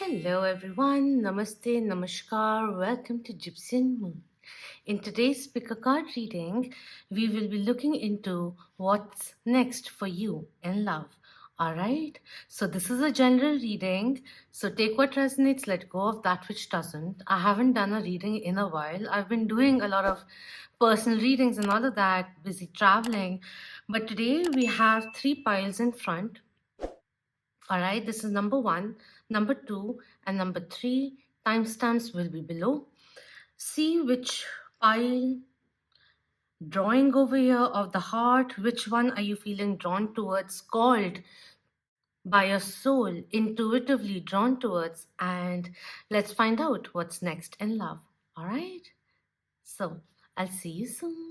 Hello everyone, Namaste, Namaskar, welcome to Gypsianmoon. In today's picker card reading, we will be looking into what's next for you in love. Alright, so this is a general reading, so take what resonates, let go of that which doesn't. I haven't done a reading in a while. I've been doing a lot of personal readings and all of that, busy traveling, but today we have three piles in front. All right, this is number one, number two, and number three. Timestamps will be below. See which pile drawing over here of the heart, which one are you feeling drawn towards, called by your soul, intuitively drawn towards, and let's find out what's next in love. All right, so I'll see you soon.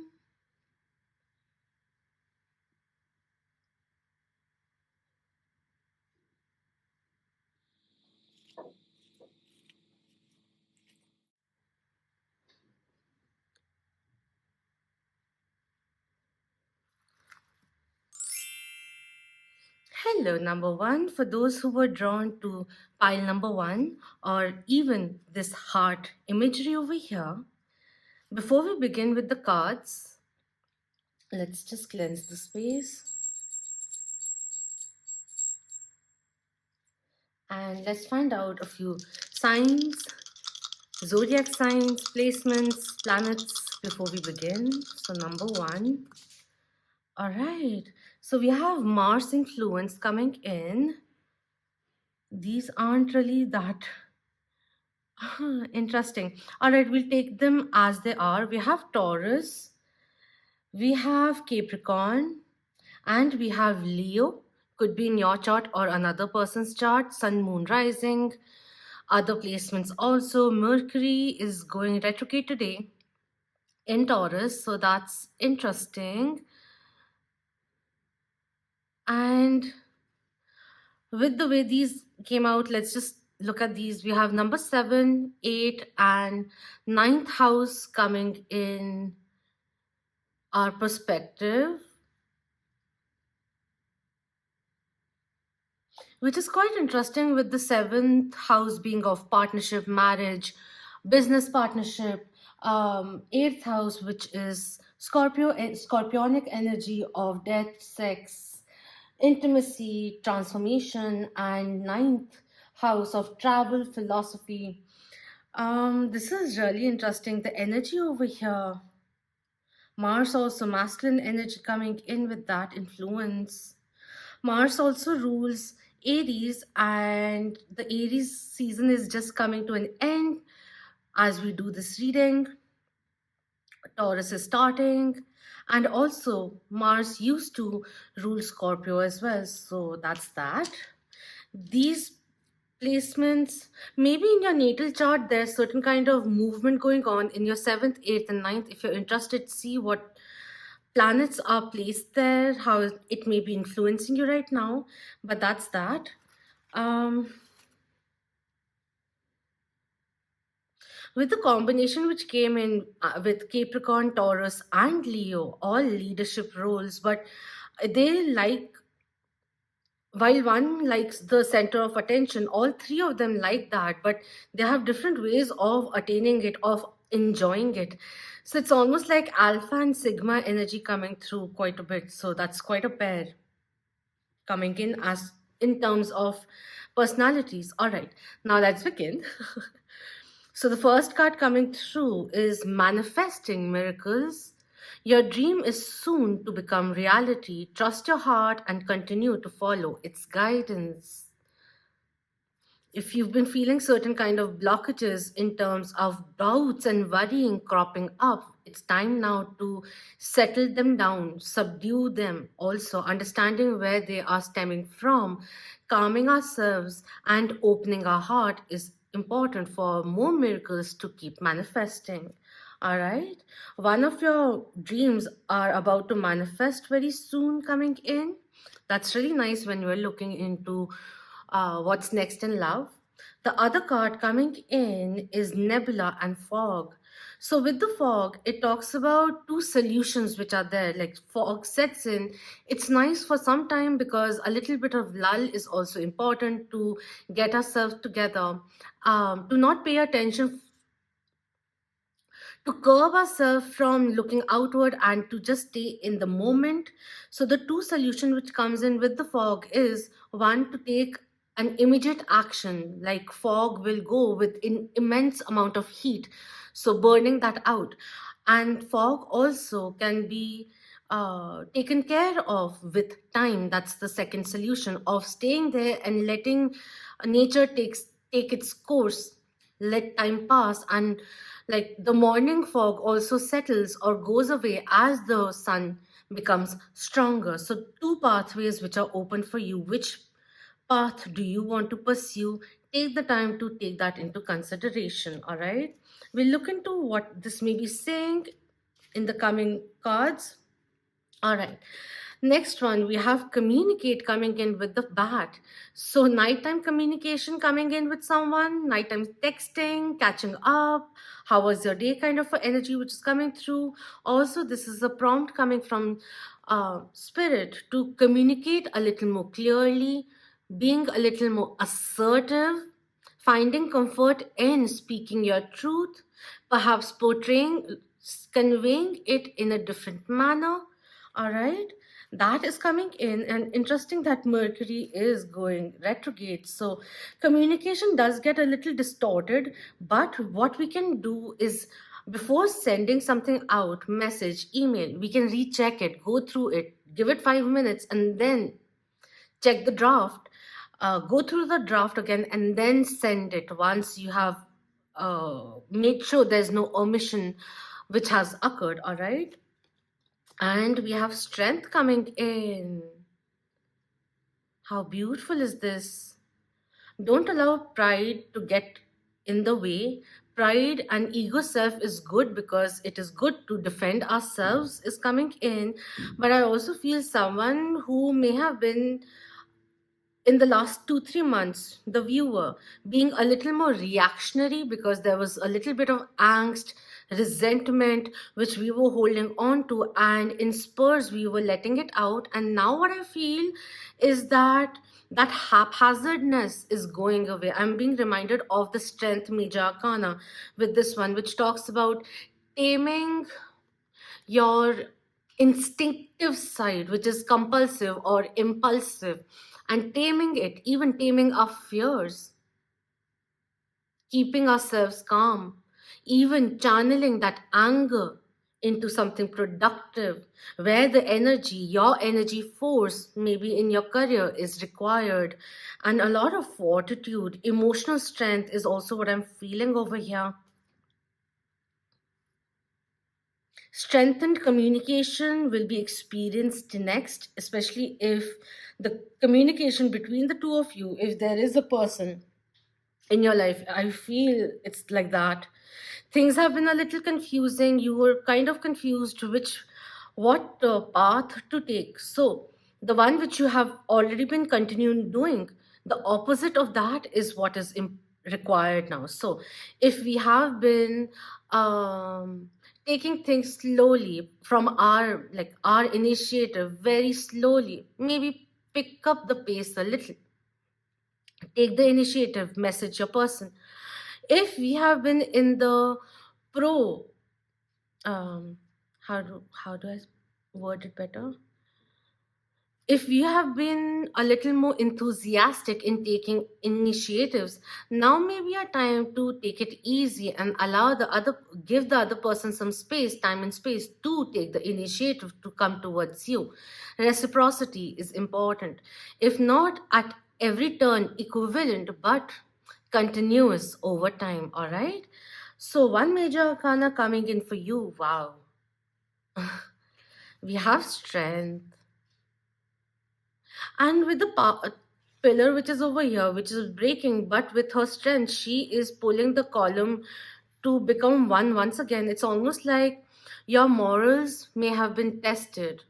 Hello, number one. For those who were drawn to pile number one, or even this heart imagery over here, before we begin with the cards, let's just cleanse the space. And let's find out a few signs, zodiac signs, placements, planets before we begin. So number one. All right. So we have Mars influence coming in. These aren't really that interesting. All right, we'll take them as they are. We have Taurus, we have Capricorn, and we have Leo. Could be in your chart or another person's chart. Sun, Moon, Rising. Other placements also. Mercury is going retrograde today in Taurus, so that's interesting. And with the way these came out, let's just look at these. We have number 7, 8, and 9th house coming in our perspective, which is quite interesting, with the 7th house being of partnership, marriage, business partnership, 8th house, which is scorpionic energy of death, sex, intimacy, transformation, and 9th house of travel, philosophy. This is really interesting. The energy over here, Mars also masculine energy coming in with that influence. Mars also rules Aries, and the Aries season is just coming to an end as we do this reading. Taurus is starting, and also Mars used to rule Scorpio as well. So that's that. These placements, maybe in your natal chart, there's certain kind of movement going on in your 7th, 8th, and 9th. If you're interested, see what planets are placed there, how it may be influencing you right now. But that's that. With the combination which came in with Capricorn, Taurus, and Leo, all leadership roles, but they like, while one likes the center of attention, all three of them like that, but they have different ways of attaining it, of enjoying it. So it's almost like alpha and sigma energy coming through quite a bit. So that's quite a pair coming in as in terms of personalities. All right, now let's begin. So the first card coming through is manifesting miracles. Your dream is soon to become reality. Trust your heart and continue to follow its guidance. If you've been feeling certain kind of blockages in terms of doubts and worrying cropping up, it's time now to settle them down, subdue them, also understanding where they are stemming from, calming ourselves and opening our heart is important for more miracles to keep manifesting. All right, one of your dreams are about to manifest very soon coming in. That's really nice when you're looking into what's next in love. The other card coming in is nebula and fog. So with the fog, it talks about two solutions which are there. Like fog sets in, it's nice for some time because a little bit of lull is also important to get ourselves together. To not pay attention, to curb ourselves from looking outward and to just stay in the moment. So the two solution which comes in with the fog is one, to take an immediate action, like fog will go with an immense amount of heat, so burning that out. And fog also can be taken care of with time. That's the second solution of staying there and letting nature take its course, let time pass. And like the morning fog also settles or goes away as the sun becomes stronger. So two pathways which are open for you. Which path do you want to pursue? Take the time to take that into consideration. All right, we'll look into what this may be saying in the coming cards. All right. Next one, we have communicate coming in with the bat. So, nighttime communication coming in with someone, nighttime texting, catching up. How was your day? Kind of a energy which is coming through. Also, this is a prompt coming from spirit to communicate a little more clearly, being a little more assertive, finding comfort in speaking your truth, perhaps conveying it in a different manner. All right, that is coming in, and interesting that Mercury is going retrograde. So, communication does get a little distorted, but what we can do is before sending something out, message, email, we can recheck it, go through it, give it 5 minutes, and then check the draft, go through the draft again, and then send it once you have made sure there's no omission which has occurred. All right, and we have strength coming in. How beautiful is this? Don't allow pride to get in the way. Pride and ego self is good because it is good to defend ourselves, is coming in. But I also feel someone who may have been in the last 2 3 months, the viewer being a little more reactionary because there was a little bit of angst, resentment which we were holding on to, and in spurs we were letting it out. And now what I feel is that that haphazardness is going away. I'm being reminded of the strength major arcana with this one, which talks about taming your instinctive side, which is compulsive or impulsive, and taming it, even taming our fears, keeping ourselves calm, even channeling that anger into something productive, where the energy, your energy force, maybe in your career, is required. And a lot of fortitude, emotional strength is also what I'm feeling over here. Strengthened communication will be experienced next, especially if the communication between the two of you, if there is a person in your life, I feel it's like that. Things have been a little confusing. You were kind of confused what path to take. So the one which you have already been continuing doing, the opposite of that is what is required now. So if we have been taking things slowly from our initiative, very slowly, maybe pick up the pace a little, take the initiative, message your person. If we have been in the pro, um how do I word it better, if you have been a little more enthusiastic in taking initiatives, now may be a time to take it easy and give the other person some space, time and space to take the initiative to come towards you. Reciprocity is important. If not at every turn equivalent, but continuous over time, all right? So, one major arcana coming in for you, wow. We have strength. And with the pillar which is over here, which is breaking, but with her strength, she is pulling the column to become one once again. It's almost like your morals may have been tested,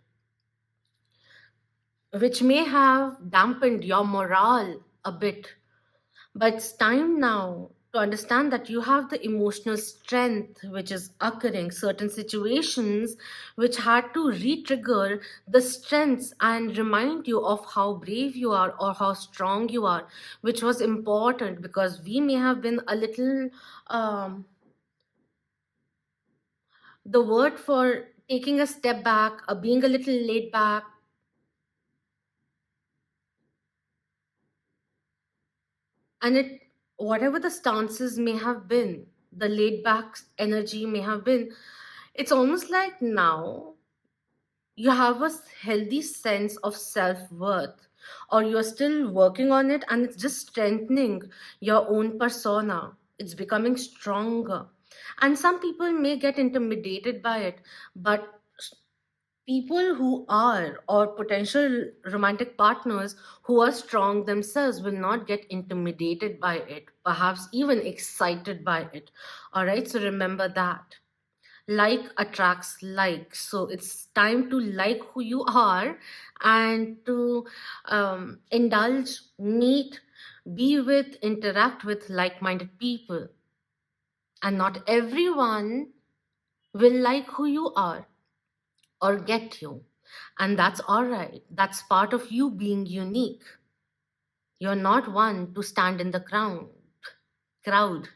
which may have dampened your morale a bit. But it's time now. to understand that you have the emotional strength which is occurring, certain situations which had to re-trigger the strengths and remind you of how brave you are or how strong you are, which was important because we may have been a little, um, the word for taking a step back, being a little laid back, and it, whatever the stances may have been, the laid back energy may have been, it's almost like now you have a healthy sense of self-worth, or you're still working on it and it's just strengthening your own persona, it's becoming stronger. And some people may get intimidated by it, but people who are, or potential romantic partners who are strong themselves, will not get intimidated by it, perhaps even excited by it. All right, so remember that like attracts like, so it's time to like who you are and to indulge, meet, be with, interact with like-minded people. And not everyone will like who you are or get you, and that's all right. That's part of you being unique. You're not one to stand in the crowd.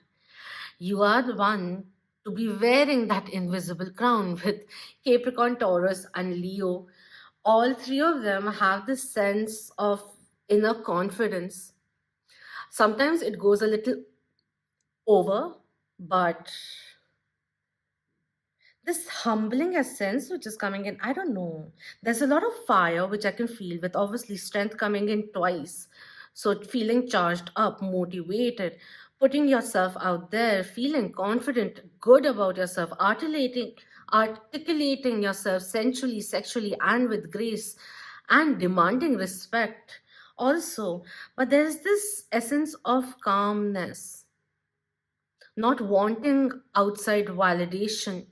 You are the one to be wearing that invisible crown. With Capricorn, Taurus, and Leo, all three of them have this sense of inner confidence. Sometimes it goes a little over, but this humbling essence which is coming in, I don't know. There's a lot of fire which I can feel, with obviously strength coming in twice. So feeling charged up, motivated, putting yourself out there, feeling confident, good about yourself, articulating yourself sensually, sexually, and with grace, and demanding respect also. But there's this essence of calmness, not wanting outside validation,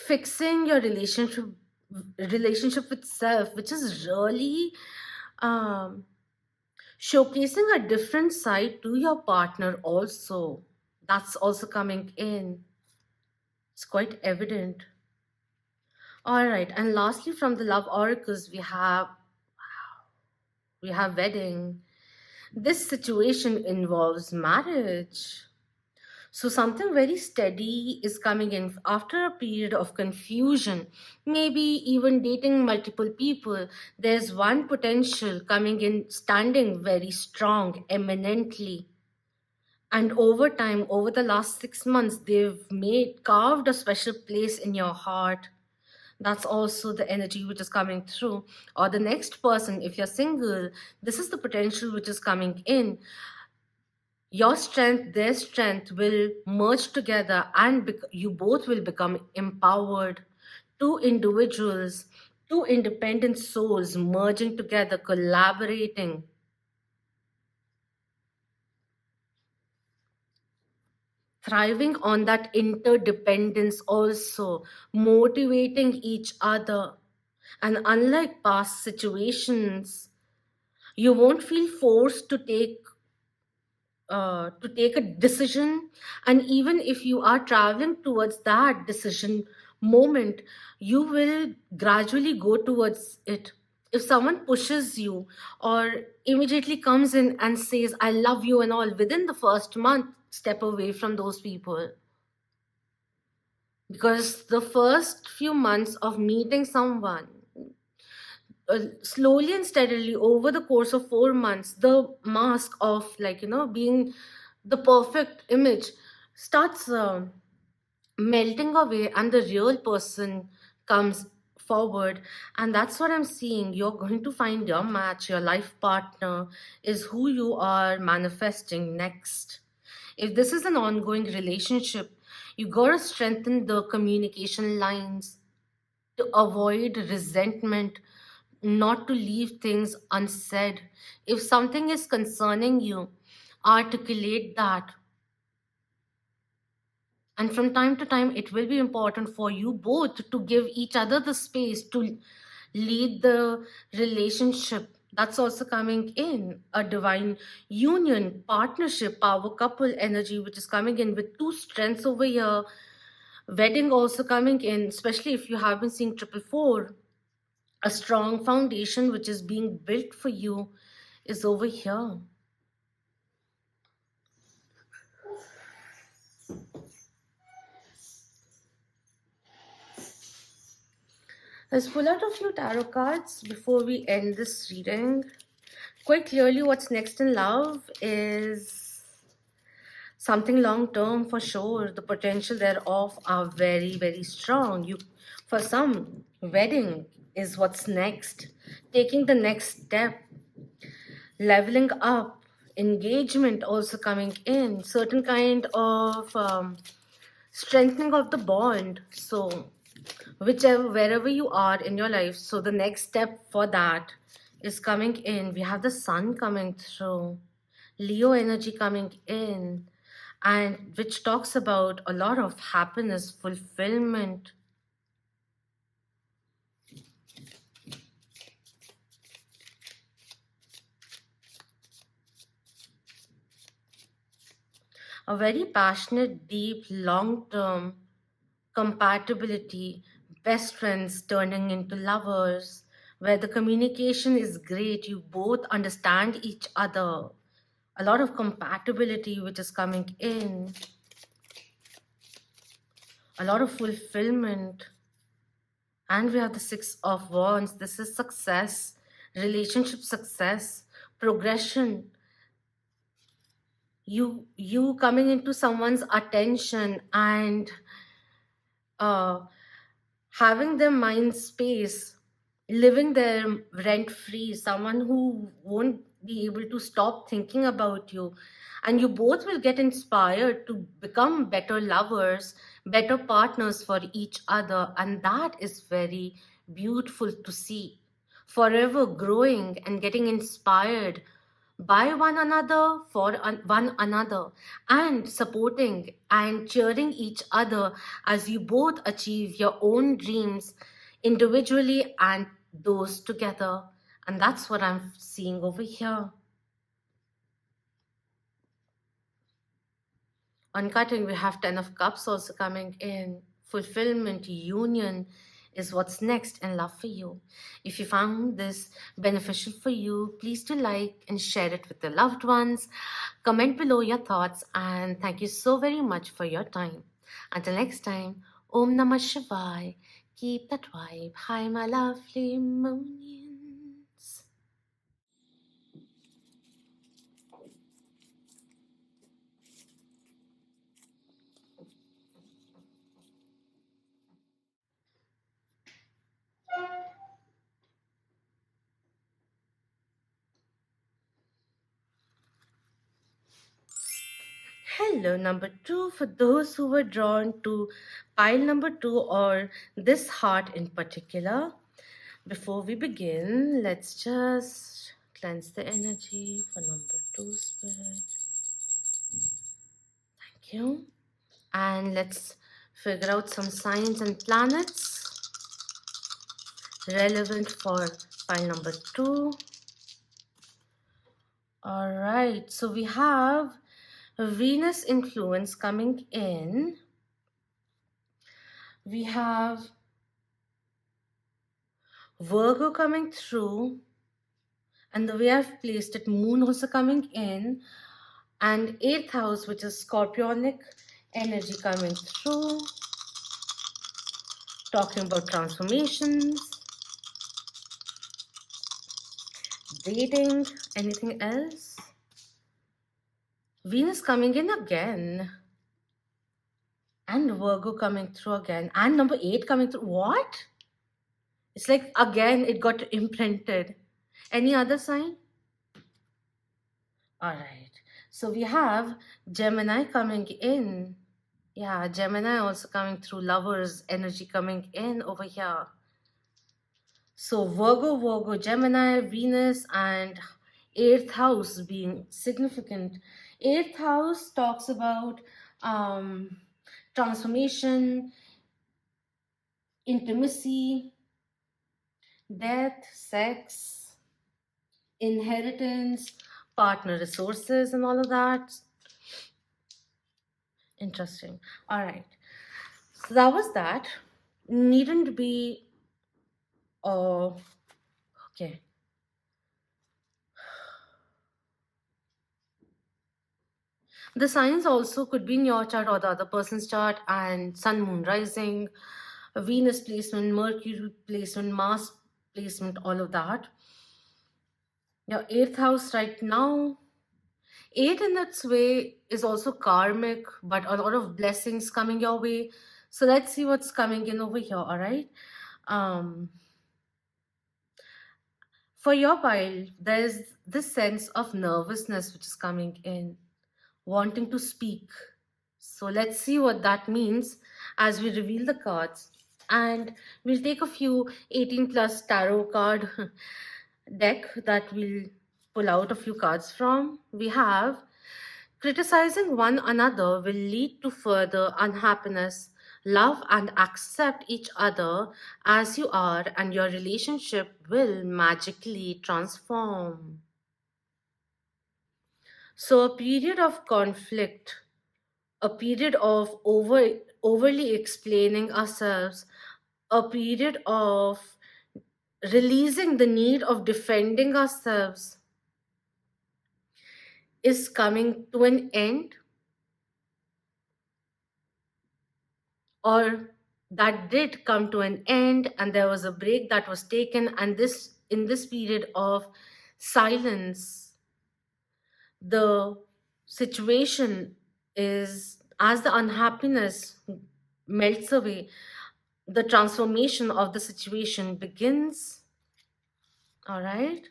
fixing your relationship with self, which is really um, showcasing a different side to your partner also. That's also coming in, it's quite evident. All right, and lastly, from the love oracles, we have wedding. This situation involves marriage. So something very steady is coming in after a period of confusion, maybe even dating multiple people. There's one potential coming in, standing very strong, eminently. And over time, over the last 6 months, they've made carved a special place in your heart. That's also the energy which is coming through. Or the next person, if you're single, this is the potential which is coming in. Your strength, their strength will merge together, and you both will become empowered. Two individuals, two independent souls merging together, collaborating, thriving on that interdependence, also motivating each other. And unlike past situations, you won't feel forced to take a decision. And even if you are traveling towards that decision moment, you will gradually go towards it. If someone pushes you or immediately comes in and says I love you and all, within the first month, step away from those people, because the first few months of meeting someone, slowly and steadily over the course of 4 months, the mask of, like, being the perfect image starts melting away, and the real person comes forward. And that's what I'm seeing. You're going to find your match, your life partner is who you are manifesting next. If this is an ongoing relationship, you gotta strengthen the communication lines to avoid resentment, not to leave things unsaid. If something is concerning you, articulate that. And from time to time, it will be important for you both to give each other the space to lead the relationship. That's also coming in. A divine union, partnership, power couple energy, which is coming in with two strengths over here. Wedding also coming in, especially if you have been seeing triple four. A strong foundation which is being built for you is over here. Let's pull out a few tarot cards before we end this reading. Quite clearly, what's next in love is something long term for sure. The potential thereof are very, very strong. For some, wedding is what's next. Taking the next step, leveling up, engagement also coming in, certain kind of strengthening of the bond. So whichever, wherever you are in your life, so the next step for that is coming in. We have the sun coming through, Leo energy coming in, and which talks about a lot of happiness, fulfillment. A very passionate, deep, long term compatibility, best friends turning into lovers, where the communication is great, you both understand each other. A lot of compatibility which is coming in, a lot of fulfillment. And we have the Six of Wands. This is success, relationship success, progression. You coming into someone's attention and uh, having their mind space, living there rent free, someone who won't be able to stop thinking about you. And you both will get inspired to become better lovers, better partners for each other. And that is very beautiful to see. Forever growing and getting inspired by one another, for one another, and supporting and cheering each other as you both achieve your own dreams individually and those together. And that's what I'm seeing over here. On cutting, we have 10 of cups also coming in. Fulfillment, union is what's next in love for you. If you found this beneficial for you, please do like and share it with your loved ones. Comment below your thoughts, and thank you so very much for your time. Until next time, Om Namah Shivaya. Keep that vibe. Hi, my lovely moonians. Hello, number two. For those who were drawn to pile number two or this heart in particular, before we begin, let's just cleanse the energy for number two, Spirit. Thank you. And let's figure out some signs and planets relevant for pile number two. All right, so we have Venus influence coming in. We have Virgo coming through, and the way I've placed it, Moon also coming in, and 8th house, which is Scorpionic energy coming through, talking about transformations, dating, anything else. Venus coming in again, and Virgo coming through again, and number 8 coming through. What? It's like again it got imprinted. Any other sign? All right. So we have Gemini coming in. Yeah, Gemini also coming through, lovers energy coming in over here. So Virgo, Gemini, Venus, and 8th house being significant. 8th house talks about transformation, intimacy, death, sex. inheritance, partner resources, and all of that. Interesting. All right. So that was that. Needn't be. Oh, okay. The signs also could be in your chart or the other person's chart, and sun, moon, rising, Venus placement, Mercury placement, Mars placement, all of that. Your eighth house right now, eight in its way is also karmic, but a lot of blessings coming your way. So let's see what's coming in over here, all right? Um, for your pile, there's this sense of nervousness which is coming in, wanting to speak. So let's see what that means as we reveal the cards. And we'll take a few 18 plus tarot card deck that we'll pull out a few cards from. We have criticizing one another will lead to further unhappiness. Love and accept each other as you are, and your relationship will magically transform. So, a period of conflict, a period of overly explaining ourselves, a period of releasing the need of defending ourselves is coming to an end, or that did come to an end, and there was a break that was taken, and this in this period of silence, the situation is, as the unhappiness melts away, the transformation of the situation begins. All right,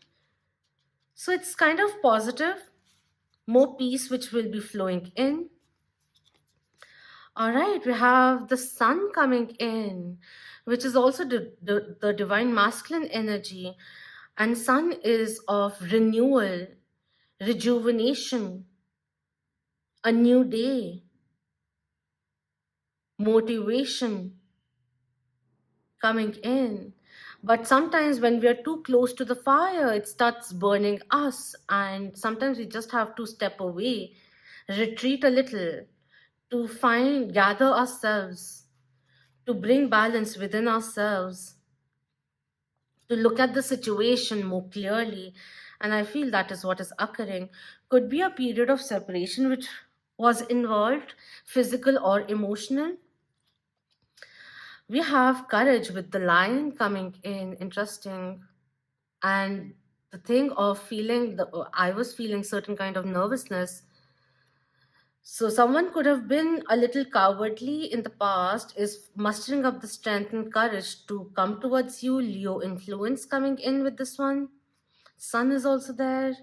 so it's kind of positive, more peace which will be flowing in. All right, we have the sun coming in, which is also the divine masculine energy. And sun is of renewal, rejuvenation, a new day, motivation coming in. But sometimes when we are too close to the fire, it starts burning us. And sometimes we just have to step away, retreat a little to gather ourselves, to bring balance within ourselves, to look at the situation more clearly. And I feel that is what is occurring. Could be a period of separation which was involved, physical or emotional. We have courage with the lion coming in, interesting. And the thing of feeling, I was feeling certain kind of nervousness. So someone could have been a little cowardly in the past, is mustering up the strength and courage to come towards you. Leo influence coming in with this one. Sun is also there.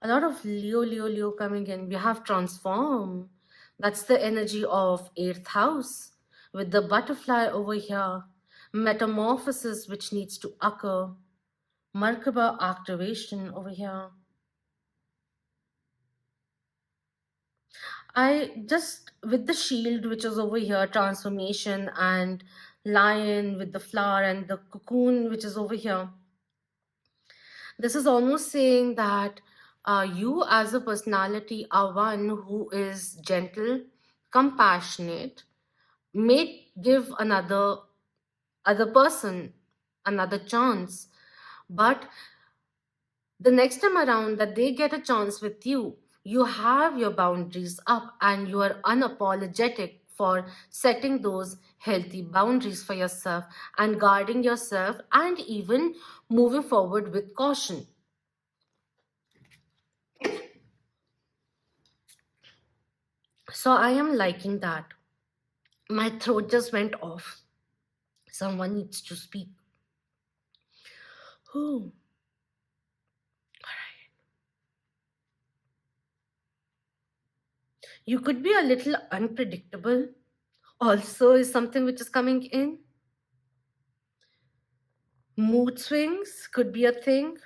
A lot of Leo coming in. We have transform. That's the energy of eighth house with the butterfly over here. Metamorphosis which needs to occur. Merkaba activation over here. I just, with the shield which is over here, transformation, and lion with the flower and the cocoon which is over here. This is almost saying that you as a personality are one who is gentle, compassionate, may give other person another chance, but the next time around that they get a chance with you, you have your boundaries up and you are unapologetic for setting those healthy boundaries for yourself and guarding yourself and even moving forward with caution. So I am liking that. My throat just went off. Someone needs to speak. Oh, you could be a little unpredictable. Also, is something which is coming in. Mood swings could be a thing.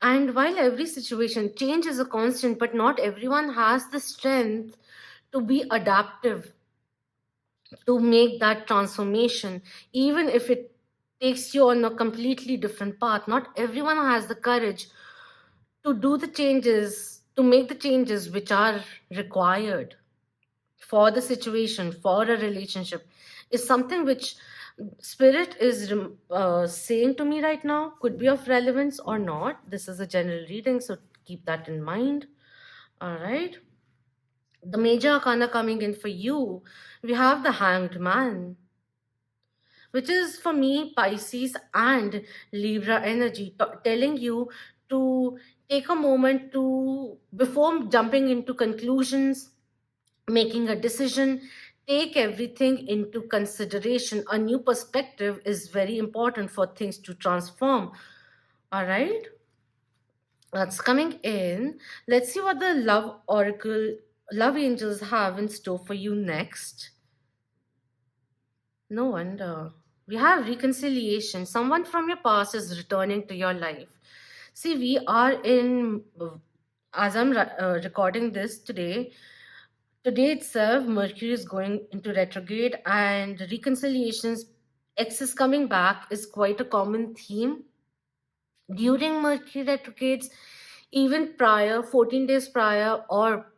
And while every situation, change is a constant, but not everyone has the strength to be adaptive, to make that transformation, even if it takes you on a completely different path. Not everyone has the courage to do the changes, to make the changes which are required for the situation, for a relationship, is something which spirit is saying to me right now. Could be of relevance or not. This is a general reading, so keep that in mind. All right. The major arcana coming in for you, we have the Hanged Man, which is for me Pisces and Libra energy, telling you to take a moment to, before jumping into conclusions, making a decision, take everything into consideration. A new perspective is very important for things to transform. All right, that's coming in. Let's see what the love oracle, love angels have in store for you next. No wonder. We have reconciliation. Someone from your past is returning to your life. See, we are in, as I'm recording this today, today itself, Mercury is going into retrograde, and reconciliations, exes coming back, is quite a common theme during Mercury retrogrades, even prior, 14 days prior, or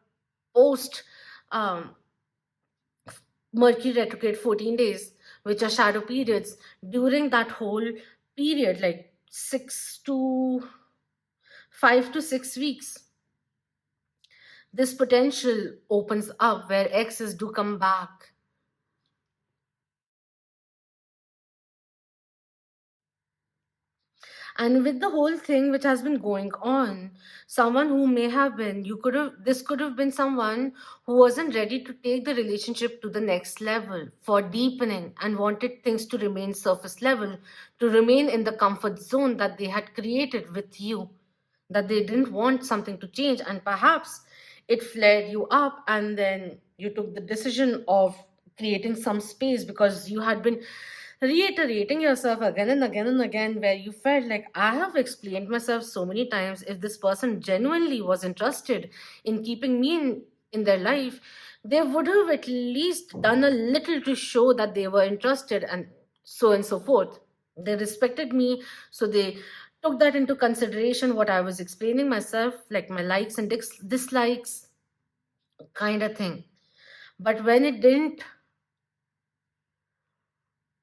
post um, Mercury retrograde 14 days, which are shadow periods. During that whole period, like 5 to 6 weeks, this potential opens up where exes do come back. And with the whole thing which has been going on, someone who may have been, you could have, this could have been someone who wasn't ready to take the relationship to the next level for deepening and wanted things to remain surface level, to remain in the comfort zone that they had created with you, that they didn't want something to change. And perhaps it flared you up, and then you took the decision of creating some space because you had been reiterating yourself again and again and again, where you felt like, I have explained myself so many times. If this person genuinely was interested in keeping me in their life, they would have at least done a little to show that they were interested, and so forth. They respected me, so they took that into consideration, what I was explaining myself, like my likes and dislikes, kind of thing. But when it didn't,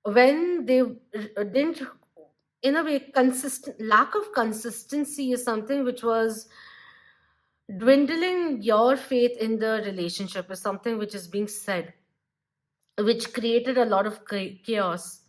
when they didn't, in a way, consistent lack of consistency is something which was dwindling your faith in the relationship, is something which is being said, which created a lot of chaos,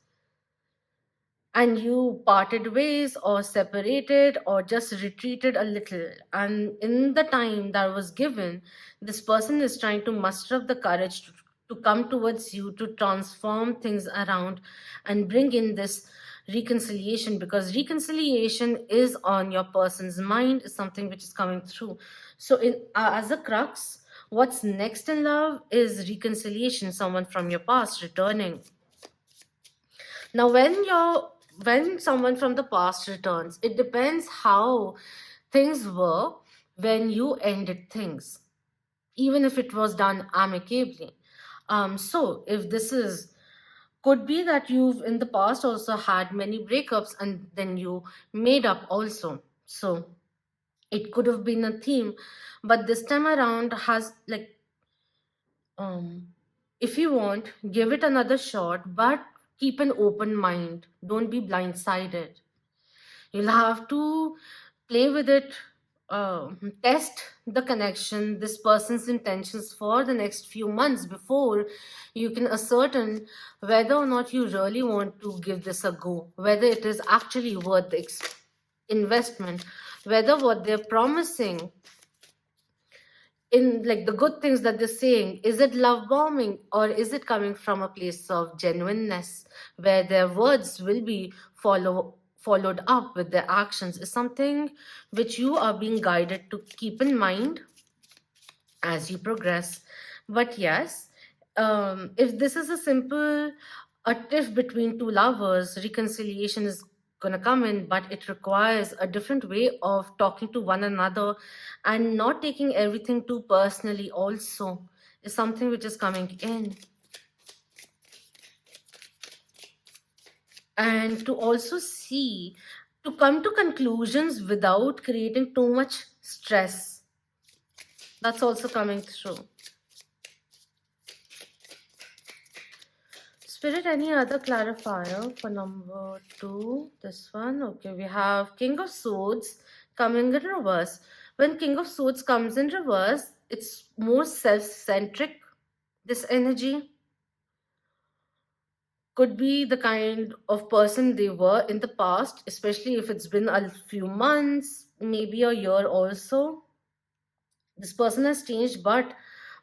and you parted ways or separated or just retreated a little. And in the time that was given, this person is trying to muster up the courage to come towards you, to transform things around and bring in this reconciliation, because reconciliation is on your person's mind, is something which is coming through. So in as a crux, what's next in love is reconciliation, someone from your past returning. Now, when someone from the past returns, it depends how things were when you ended things, even if it was done amicably. So if this is, could be that you've in the past also had many breakups and then you made up also. So it could have been a theme, but this time around has like, um if you want, give it another shot, but keep an open mind, don't be blindsided. You'll have to play with it, test the connection, this person's intentions for the next few months before you can ascertain whether or not you really want to give this a go, whether it is actually worth the investment, whether what they're promising, in like the good things that they're saying, is it love bombing or is it coming from a place of genuineness where their words will be followed up with their actions, is something which you are being guided to keep in mind as you progress. But yes, if this is a simple a tiff between two lovers, reconciliation is going to come in, but it requires a different way of talking to one another and not taking everything too personally also, is something which is coming in. and to also see, to come to conclusions without creating too much stress. That's also coming through. Spirit, any other clarifier for number two? This one. Okay, we have King of Swords coming in reverse. When King of Swords comes in reverse, it's more self centric. This energy could be the kind of person they were in the past, especially if it's been a few months, maybe a year also. This person has changed, but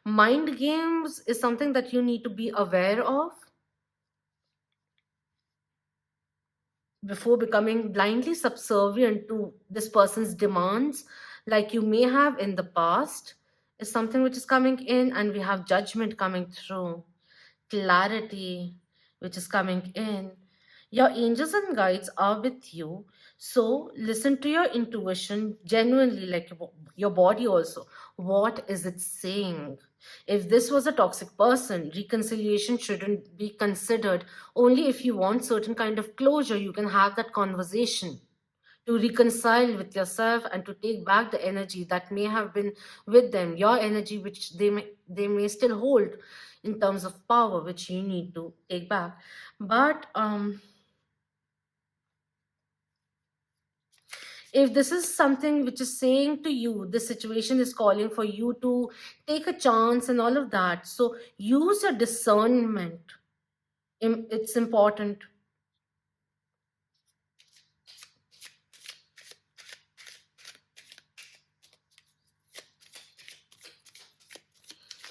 mind games is something that you need to be aware of before becoming blindly subservient to this person's demands, like you may have in the past, is something which is coming in, and we have judgment coming through, clarity which is coming in. Your angels and guides are with you. So listen to your intuition genuinely, like your body also. What is it saying? If this was a toxic person, reconciliation shouldn't be considered. Only if you want certain kind of closure, you can have that conversation to reconcile with yourself and to take back the energy that may have been with them, your energy which they may still hold in terms of power, which you need to take back. But if this is something which is saying to you, the situation is calling for you to take a chance and all of that, so use your discernment. It's important,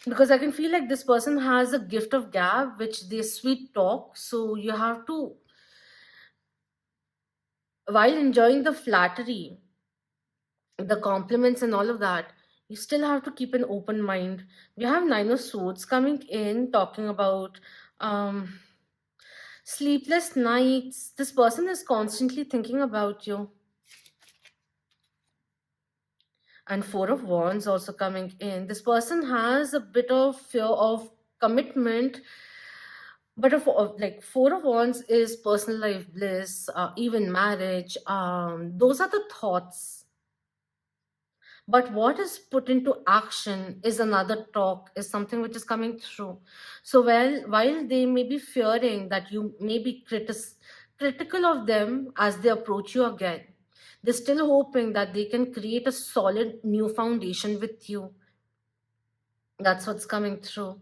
because I can feel like this person has a gift of gab which they sweet talk, so you have to, while enjoying the flattery, the compliments and all of that, you still have to keep an open mind. We have Nine of Swords coming in, talking about um, sleepless nights. This person is constantly thinking about you. And Four of Wands also coming in. This person has a bit of fear of commitment, but like Four of Wands is personal life bliss, even marriage. Those are the thoughts, but what is put into action is another talk, is something which is coming through. So while they may be fearing that you may be critical of them as they approach you again, they're still hoping that they can create a solid new foundation with you. That's what's coming through.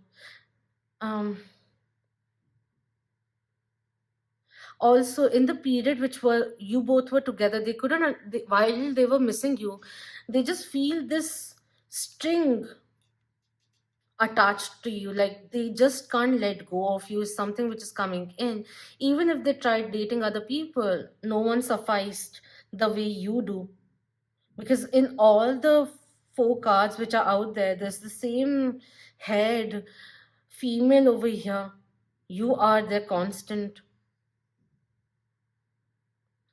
um, Also, in the period which were you both were together, they couldn't while they were missing you, they just feel this string attached to you, like they just can't let go of you, is something which is coming in. Even if they tried dating other people, no one sufficed the way you do, because in all the four cards which are out there, there's the same head female over here. You are their constant,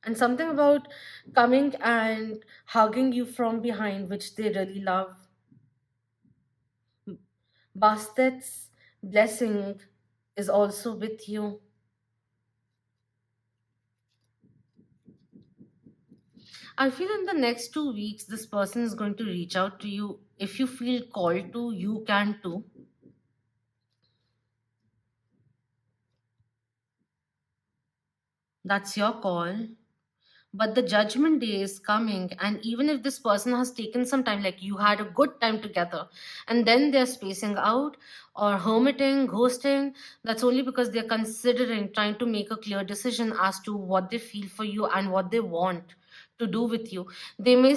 and something about coming and hugging you from behind, which they really love. Bastet's blessing is also with you. I feel in the next 2 weeks, this person is going to reach out to you. If you feel called to, you can too. That's your call. But the judgment day is coming, and even if this person has taken some time, like you had a good time together, and then they're spacing out or hermiting, ghosting, that's only because they're considering trying to make a clear decision as to what they feel for you and what they want to do with you. They may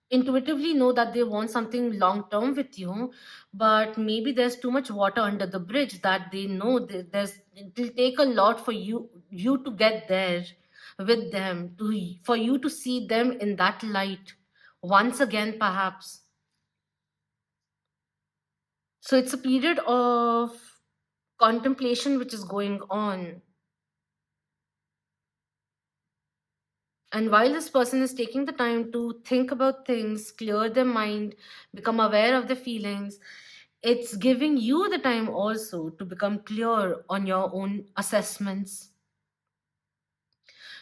intuitively know that they want something long term with you, but maybe there's too much water under the bridge that they know that it'll take a lot for you to get there with them, to for you to see them in that light once again, perhaps. So it's a period of contemplation which is going on. And while this person is taking the time to think about things, clear their mind, become aware of their feelings, it's giving you the time also to become clear on your own assessments.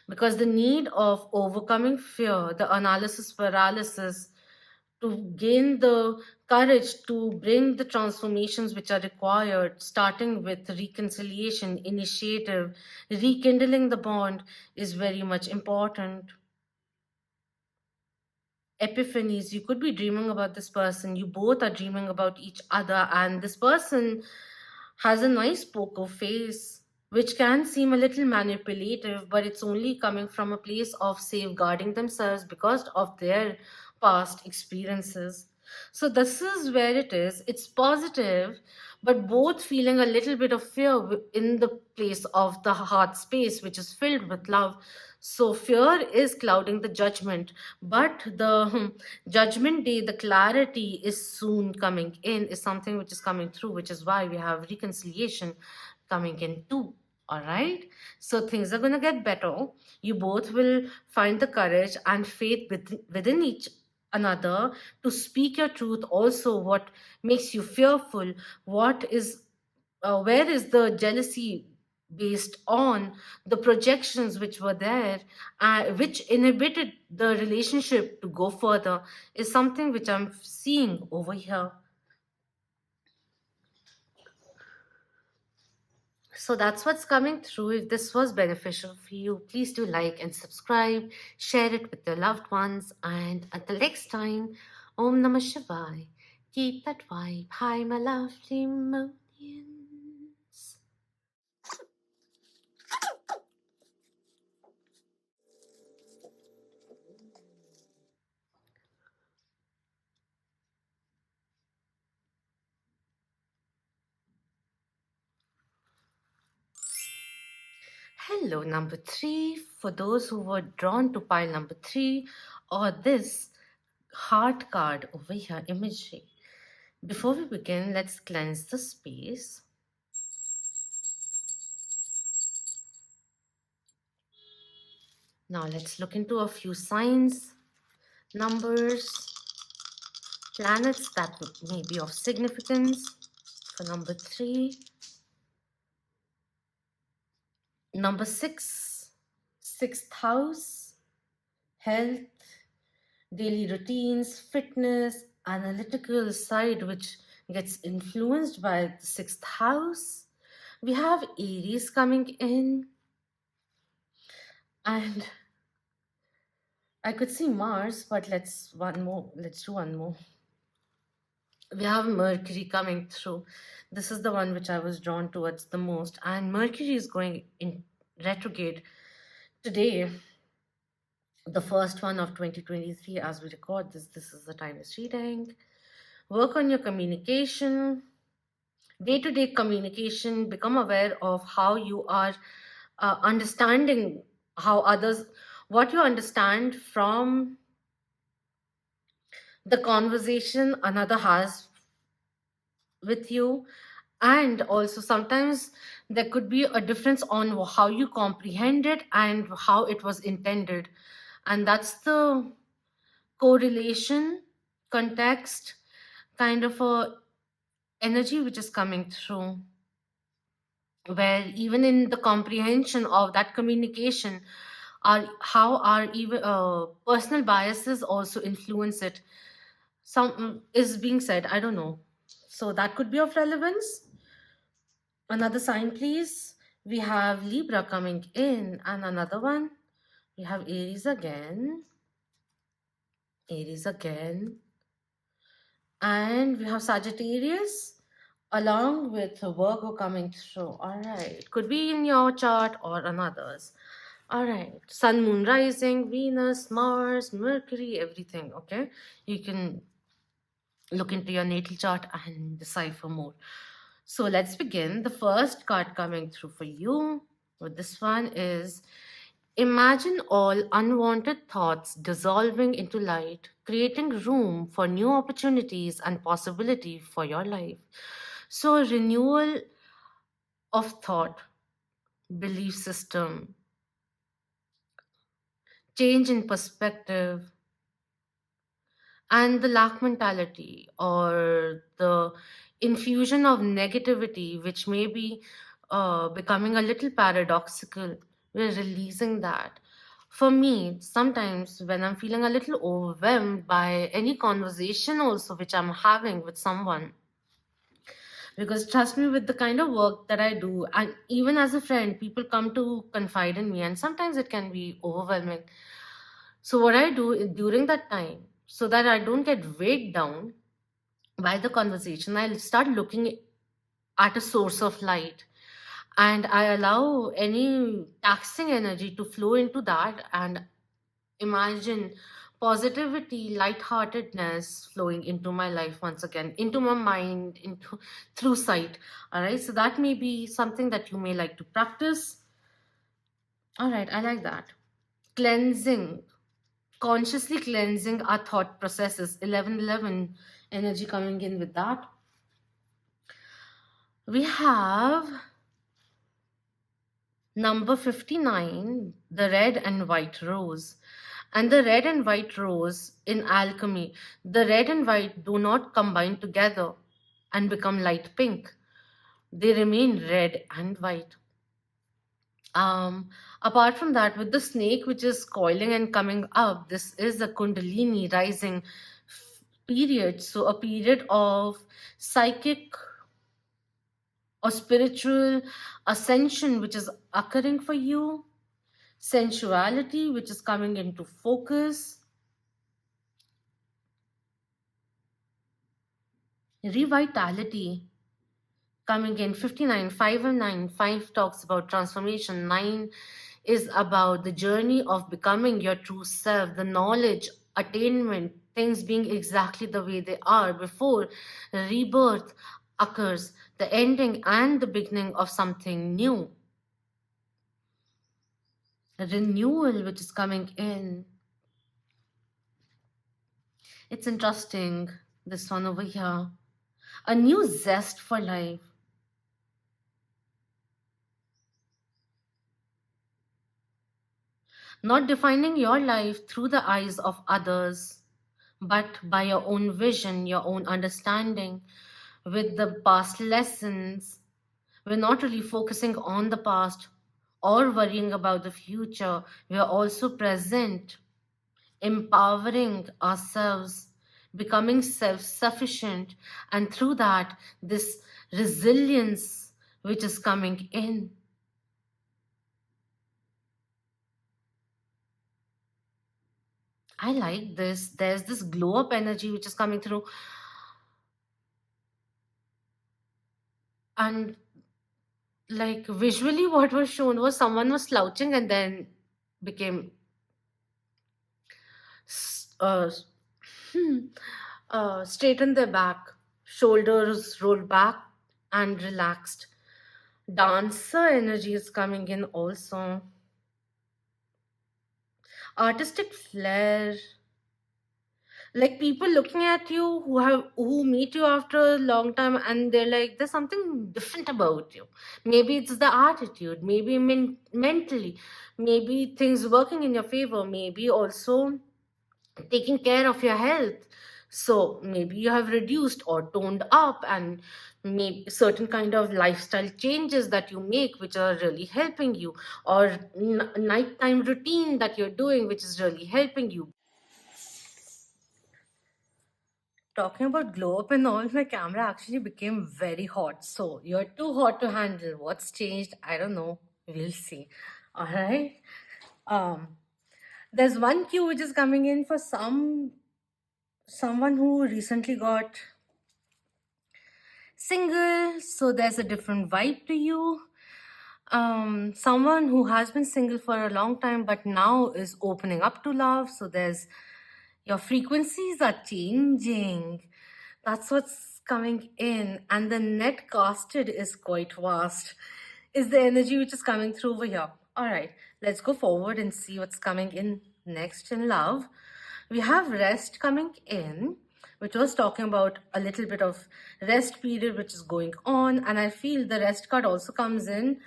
because the need of overcoming fear, the analysis paralysis, to gain the courage to bring the transformations which are required, starting with reconciliation, initiative, rekindling the bond, is very much important. Epiphanies, you could be dreaming about this person, you both are dreaming about each other, and this person has a nice poker face, which can seem a little manipulative, but it's only coming from a place of safeguarding themselves because of their past experiences. So, this is where it is. It's positive, but both feeling a little bit of fear in the place of the heart space, which is filled with love. So, fear is clouding the judgment, but the judgment day, the clarity is soon coming in, is something which is coming through, which is why we have reconciliation coming in too. All right. So things are going to get better. You both will find the courage and faith within each another to speak your truth. Also, what makes you fearful? What is where is the jealousy based on the projections which were there, which inhibited the relationship to go further, is something which I'm seeing over here. So that's what's coming through. If this was beneficial for you, please do like and subscribe, share it with your loved ones, and until next time, Om Namah Shivaya. Keep that vibe high, my lovely Monians. Hello, number three. For those who were drawn to pile number three or this heart card over here, imagery. Before we begin, let's cleanse the space. Now let's look into a few signs, numbers, planets that may be of significance for number three. Number six, sixth house, health, daily routines, fitness, analytical side, which gets influenced by the sixth house. We have Aries coming in, and I could see Mars, but let's do one more. We have Mercury coming through. This is the one which I was drawn towards the most, and Mercury is going in retrograde today, the first one of 2023. As we record this is the timeless reading. Work on your communication, day-to-day communication. Become aware of how you are understanding how others, what you understand from the conversation another has with you. And also sometimes there could be a difference on how you comprehend it and how it was intended, and that's the correlation, context, kind of a energy which is coming through, where even in the comprehension of that communication, how our even personal biases also influence it. Some is being said, I don't know, so that could be of relevance. Another sign, please. We have Libra coming in, and another one. We have Aries again. Aries again. And we have Sagittarius along with Virgo coming through. All right. Could be in your chart or another's. All right. Sun, Moon, Rising, Venus, Mars, Mercury, everything. Okay. You can look into your natal chart and decipher more. So let's begin. The first card coming through for you with this one is: imagine all unwanted thoughts dissolving into light, creating room for new opportunities and possibility for your life. So, renewal of thought, belief system, change in perspective, and the lack mentality or the infusion of negativity, which may be becoming a little paradoxical. We're releasing that. For me, sometimes when I'm feeling a little overwhelmed by any conversation, also which I'm having with someone, because trust me, with the kind of work that I do, and even as a friend, people come to confide in me, and sometimes it can be overwhelming. So, what I do during that time, so that I don't get weighed down by the conversation, I'll start looking at a source of light, and I allow any taxing energy to flow into that, and imagine positivity, lightheartedness flowing into my life once again, into my mind, into through sight. All right, so that may be something that you may like to practice. All right, I like that. Cleansing, consciously cleansing our thought processes. 1111 energy coming in with that. We have number 59, the red and white rose. And the red and white rose in alchemy, the red and white do not combine together and become light pink. They remain red and white. Apart from that, with the snake which is coiling and coming up, this is a Kundalini rising period. So, a period of psychic or spiritual ascension which is occurring for you, sensuality which is coming into focus, revitality coming in. 59, 5 and 9. 5 talks about transformation. 9 is about the journey of becoming your true self, the knowledge, attainment, things being exactly the way they are before rebirth occurs, the ending and the beginning of something new, a renewal which is coming in. It's interesting, this one over here. A new zest for life. Not defining your life through the eyes of others, but by your own vision, your own understanding, with the past lessons. We're not really focusing on the past or worrying about the future. We are also present, empowering ourselves, becoming self sufficient, and through that, this resilience which is coming in. I like this. There's this glow up energy which is coming through. And like visually, what was shown was someone was slouching and then became s- uh, hmm, straightened their back, shoulders rolled back and relaxed. Dancer energy is coming in also. Artistic flair, like people looking at you who meet you after a long time, and they're like, there's something different about you. Maybe it's the attitude, maybe mentally, maybe things working in your favor, maybe also taking care of your health. So maybe you have reduced or toned up, and maybe certain kind of lifestyle changes that you make which are really helping you, or nighttime routine that you're doing which is really helping you. Talking about glow up and all, my camera actually became very hot. So you're too hot to handle. What's changed? I don't know. We'll see. All right. Um, there's one cue which is coming in for someone who recently got single. So there's a different vibe to you. Someone who has been single for a long time but now is opening up to love. So there's your frequencies are changing. That's what's coming in. And the net casted is quite vast, is the energy which is coming through over here. All right, let's go forward and see what's coming in next in love. We have rest coming in, which was talking about a little bit of rest period which is going on. And I feel the rest card also comes in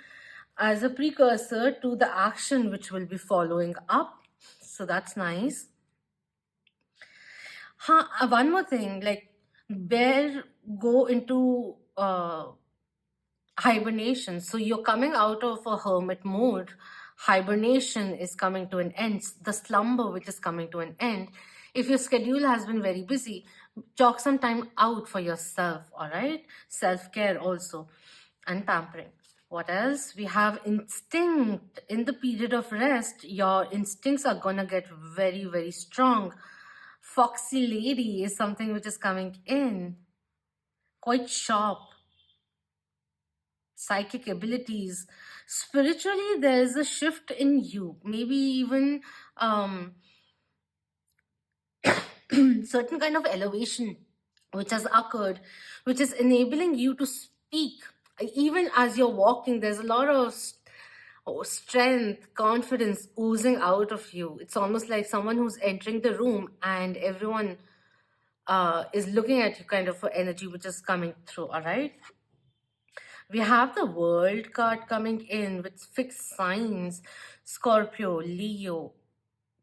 as a precursor to the action which will be following up. So that's nice. One more thing, like bear go into hibernation. So you're coming out of a hermit mode. hibernation is coming to an end, the slumber which is coming to an end. If your schedule has been very busy, chalk some time out for yourself, all right? Self-care also, and pampering. What else? We have instinct. In the period of rest, your instincts are gonna get very, very strong. Foxy lady is something which is coming in, quite sharp. Psychic abilities. Spiritually, there is a shift in you, maybe even certain kind of elevation which has occurred, which is enabling you to speak. Even as you're walking, there's a lot of strength, confidence oozing out of you. It's almost like someone who's entering the room and everyone is looking at you, kind of for energy which is coming through, all right? We have the World card coming in with fixed signs: Scorpio, Leo,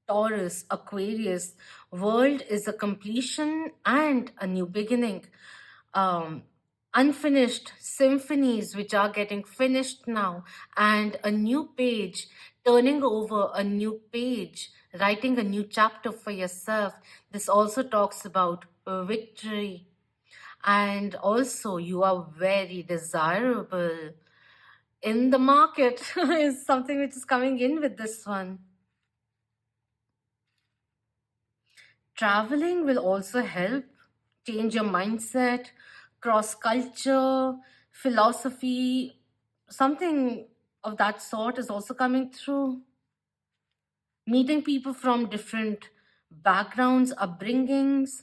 Taurus, Aquarius. World is a completion and a new beginning. Um, Unfinished symphonies which are getting finished now, and a new page, turning over a new page, writing a new chapter for yourself. This also talks about victory, and also you are very desirable in the market is something which is coming in with this one. Traveling will also help change your mindset, cross culture, philosophy, something of that sort is also coming through. Meeting people from different backgrounds, upbringings.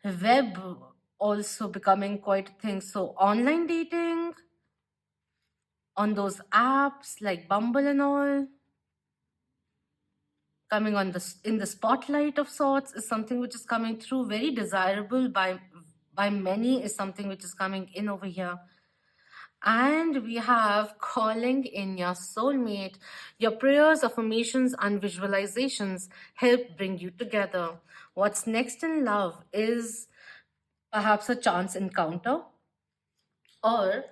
Web also becoming quite a thing. So online dating on those apps like Bumble and all, coming on the in the spotlight of sorts, is something which is coming through. Very desirable by many is something which is coming in over here. And we have calling in your soulmate. Your prayers, affirmations, and visualizations help bring you together. What's next in love is perhaps a chance encounter, or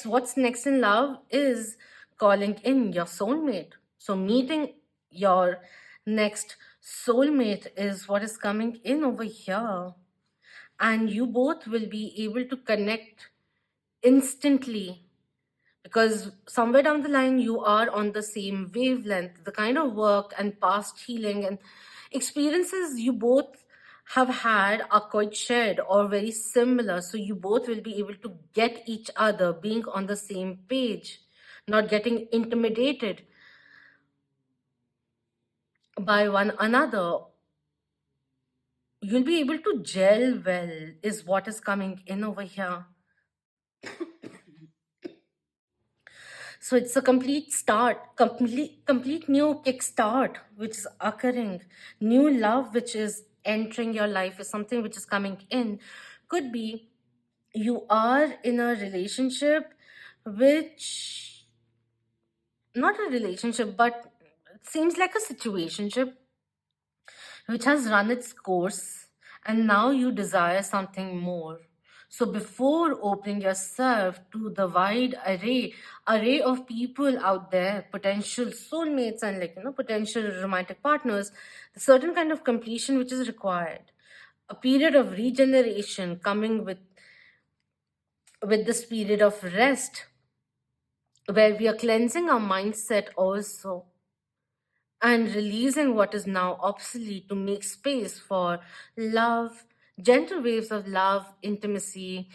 what's next in love is calling in your soulmate. So meeting your next soulmate is what is coming in over here, and you both will be able to connect instantly, because somewhere down the line you are on the same wavelength. The kind of work and past healing and experiences you both have had are quite shared or very similar, so you both will be able to get each other being on the same page, not getting intimidated by one another. You'll be able to gel well is what is coming in over here. So it's a complete start, complete new kickstart which is occurring. New love which is entering your life is something which is coming in. Could be you are in a relationship which, not a relationship, but it seems like a situationship which has run its course, and now you desire something more. So before opening yourself to the wide array of people out there, potential soulmates and, like, potential romantic partners, a certain kind of completion which is required. A period of regeneration coming with this period of rest, where we are cleansing our mindset also, and releasing what is now obsolete to make space for love, gentle waves of love, intimacy,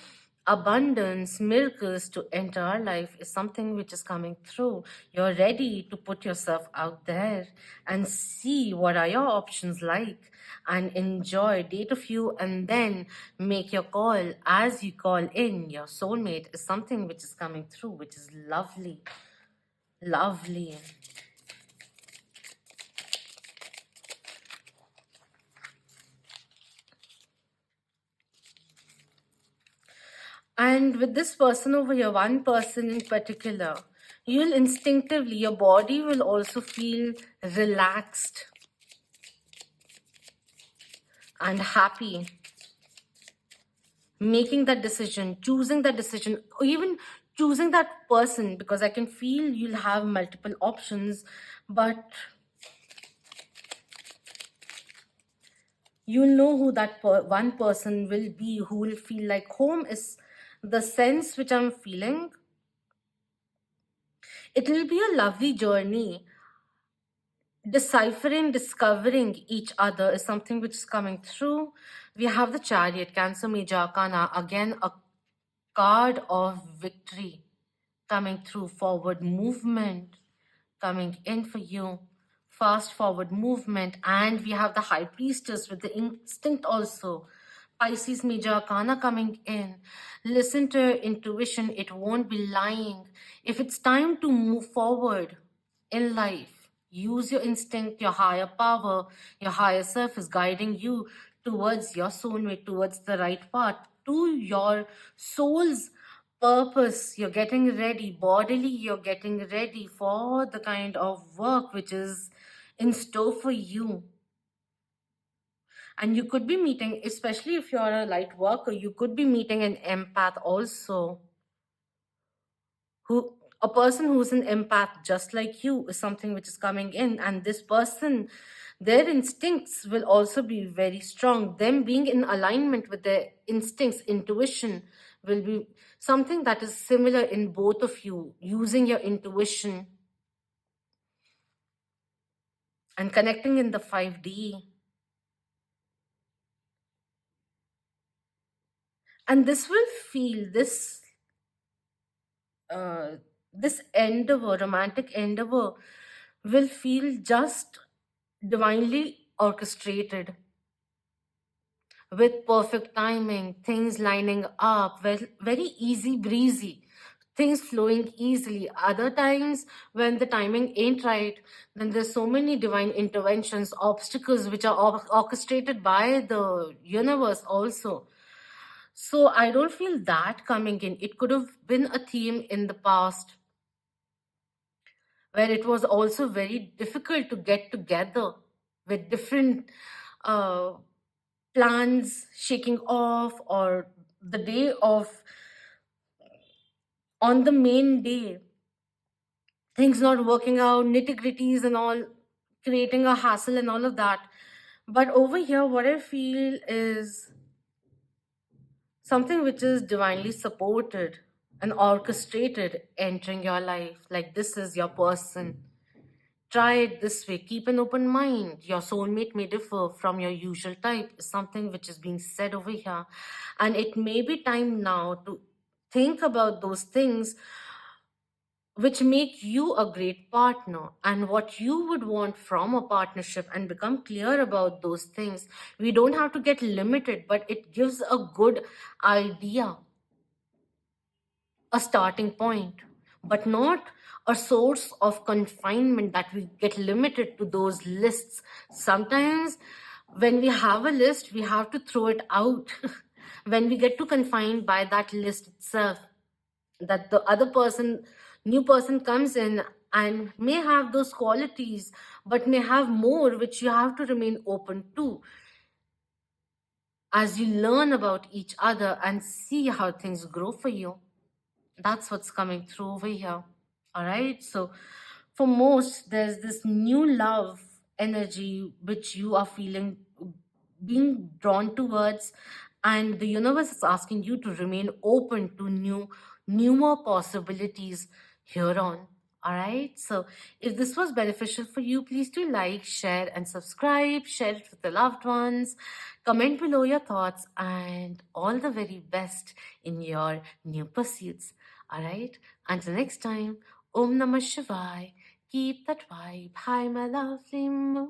abundance, miracles to enter our life is something which is coming through. You're ready to put yourself out there and see what are your options like, and enjoy, date a few, and then make your call. As you call in your soulmate is something which is coming through, which is lovely. Lovely. And with this person over here, one person in particular, you'll instinctively, your body will also feel relaxed and happy, making that decision, choosing that decision, or even choosing that person, because I can feel you'll have multiple options, but you'll know who that one person will be who will feel like home is the sense which I'm feeling. It will be a lovely journey. Deciphering, discovering each other is something which is coming through. We have the Chariot, Cancer Major Arcana, again a card of victory coming through, forward movement coming in for you, fast forward movement. And we have the High Priestess with the instinct also, Pisces Major Arcana coming in. Listen to your intuition, it won't be lying. If it's time to move forward in life, use your instinct. Your higher power, your higher self is guiding you towards your soulmate, towards the right path, to your soul's purpose. You're getting ready bodily, you're getting ready for the kind of work which is in store for you. And you could be meeting, especially if you're a light worker, you could be meeting an empath also, who a person who's an empath just like you is something which is coming in. And this person, their instincts will also be very strong. Them being in alignment with their instincts, intuition will be something that is similar in both of you, using your intuition and connecting in the 5D. And this will feel uh, this endeavor, romantic endeavor, will feel just divinely orchestrated, with perfect timing, things lining up, very easy breezy, things flowing easily. Other times, when the timing ain't right, then there's so many divine interventions, obstacles which are orchestrated by the universe also. So I don't feel that coming in. It could have been a theme in the past where it was also very difficult to get together, with different uh, plans shaking off, or the day of, on the main day, things not working out, nitty gritties and all, creating a hassle and all of that. But over here, what I feel is something which is divinely supported and orchestrated entering your life. Like, this is your person. Try it this way. Keep an open mind. Your soulmate may differ from your usual type, is something which is being said over here. And it may be time now to think about those things which make you a great partner and what you would want from a partnership, and become clear about those things. We don't have to get limited, but it gives a good idea, a starting point, but not a source of confinement that we get limited to those lists. Sometimes, when we have a list, we have to throw it out when we get too confined by that list itself. That the other person, new person comes in and may have those qualities, but may have more, which you have to remain open to as you learn about each other and see how things grow for you. That's what's coming through over here. All right. So, for most, there's this new love energy which you are feeling, being drawn towards, and the universe is asking you to remain open to newer possibilities here on. All right. So, if this was beneficial for you, please do like, share, and subscribe. Share it with the loved ones. Comment below your thoughts, and all the very best in your new pursuits. All right. Until next time, Om Namah Shivaya. Keep that vibe high, my lovely moon.